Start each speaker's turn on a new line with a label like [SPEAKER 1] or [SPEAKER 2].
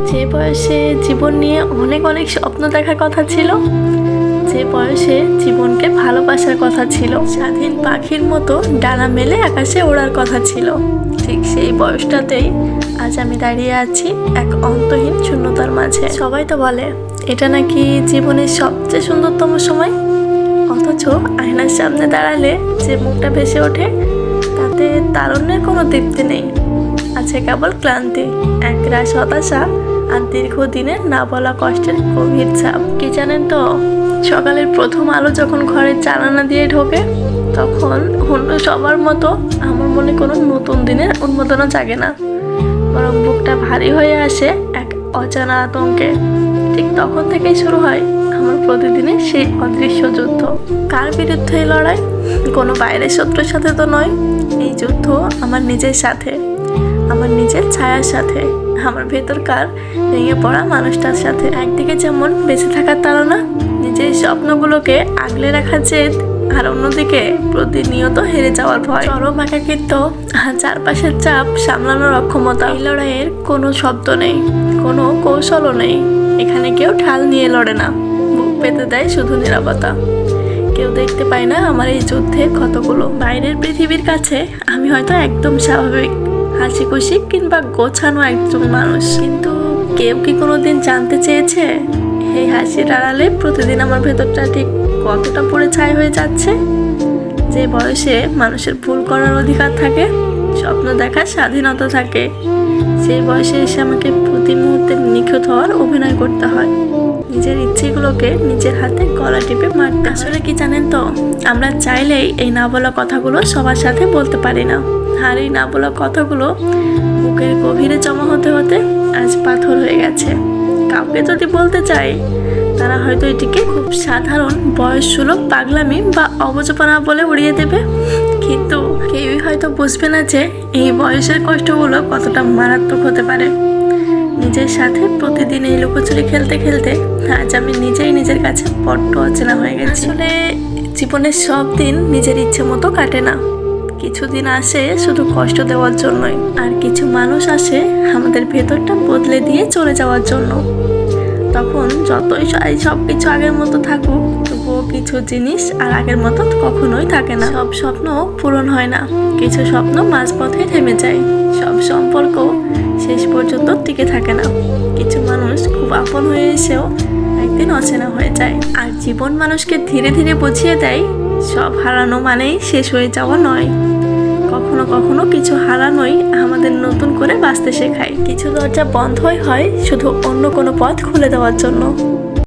[SPEAKER 1] যে বয়সে জীবন নিয়ে অনেক অনেক স্বপ্ন দেখার কথা ছিল, যে বয়সে জীবনকে ভালোবাসার কথা ছিল, স্বাধীন পাখির মতো ডানা মেলে আকাশে ওড়ার কথা ছিল, ঠিক সেই বয়সটাতেই আজ আমি দাঁড়িয়ে আছি এক অন্তহীন শূন্যতার মাঝে। সবাই তো বলে এটা নাকি জীবনের সবচেয়ে সুন্দরতম সময়, অথচ আয়নার সামনে দাঁড়ালে যে মুখটা ভেসে ওঠে তাতে তারুণ্যের কোনো দীপ্তি নেই, আছে কেবল ক্লান্তি, একরাশ হতাশা আর দীর্ঘদিনের না বলা কষ্টের গভীর ছাপ। কি জানেন তো, সকালের প্রথম আলো যখন ঘরের জানালা দিয়ে ঢোকে তখন অন্য সবার মতো আমার মনে কোনো নতুন দিনের উন্মোদনা জাগে না, বরং বুকটা ভারী হয়ে আসে এক অজানা আতঙ্কে। ঠিক তখন থেকেই শুরু হয় আমার প্রতিদিনের সেই অদৃশ্য যুদ্ধ। কার বিরুদ্ধে এই লড়াই? কোনো বাইরের শত্রুর সাথে তো নয়, এই যুদ্ধ আমার নিজের সাথে, আমার নিজের ছায়ার সাথে, আমার ভেতরকার ভেঙে পড়া মানুষটার সাথে। একদিকে যেমন বেঁচে থাকার তাড়না, নিজের স্বপ্নগুলোকে আগলে রাখার জেদ, আর অন্যদিকে প্রতিনিয়ত হেরে যাওয়ার ভয়, চরম একাকিত্ব আর চারপাশের চাপ সামলানোর অক্ষমতা। এই লড়াইয়ের কোনো শব্দ নেই, কোনো কৌশলও নেই, এখানে কেউ ঢাল নিয়ে লড়ে না, বুক পেতে দেয় শুধু নীরবতা। কেউ দেখতে পায় না আমার এই যুদ্ধের ক্ষতগুলো। বাইরের পৃথিবীর কাছে আমি হয়তো একদম স্বাভাবিক, হাসি খুশি কিংবা গোছানো একজন মানুষ, কিন্তু কেউ কি কোনোদিন জানতে চেয়েছে এই হাসির আড়ালে প্রতিদিন আমার ভেতরটা ঠিক কতটা পুড়ে ছাই হয়ে যাচ্ছে? যে বয়সে মানুষের ভুল করার অধিকার থাকে, স্বপ্ন দেখার স্বাধীনতা থাকে, সেই বয়সে এসে আমাকে প্রতি মুহূর্তে নিখুঁত হওয়ার অভিনয় করতে হয়, নিজের ইচ্ছেগুলোকে নিজের হাতে গলা টিপে মারতে। আসলে কি জানেন তো, আমরা চাইলেই এই না বলা কথাগুলো সবার সাথে বলতে পারি না, আর এই না বলা কথাগুলো বুকের গভীরে জমা হতে হতে আজ পাথর হয়ে গেছে। কাউকে যদি বলতে চাই, তারা হয়তো এটিকে খুব সাধারণ বয়সসুলভ পাগলামি বা অবচেতনা বলে উড়িয়ে দেবে, কিন্তু কেউই হয়তো বুঝবে না যে এই বয়সের কষ্টগুলো কতটা মারাত্মক হতে পারে। নিজের সাথে প্রতিদিন এই লুকোচুরি খেলতে খেলতে আজ আমি নিজেই নিজের কাছে বড্ড অচেনা হয়ে গেছি। আসলে জীবনের সব দিন নিজের ইচ্ছে মতো কাটে না, কিছু দিন আসে শুধু কষ্ট দেওয়ার জন্যই, আর কিছু মানুষ আসে আমাদের ভেতরটা বদলে দিয়ে চলে যাওয়ার জন্য। তখন যতই সব কিছু আগের মতো থাকুক, তবুও কিছু জিনিস আর আগের মতো কখনোই থাকে না। সব স্বপ্ন পূরণ হয় না, কিছু স্বপ্ন মাঝপথে থেমে যায়, সব সম্পর্ক শেষ পর্যন্ত টিকে থাকে না, কিছু মানুষ খুব আপন হয়ে এসেও একদিন অচেনা হয়ে যায়। আর জীবন মানুষকে ধীরে ধীরে বুঝিয়ে দেয়, সব হারানো মানেই শেষ হয়ে যাওয়া নয়, কখনো কখনো কিছু হারানোই আমাদের নতুন করে বাঁচতে শেখায়। কিছু দরজা বন্ধই হয় শুধু অন্য কোনো পথ খুলে দেওয়ার জন্য।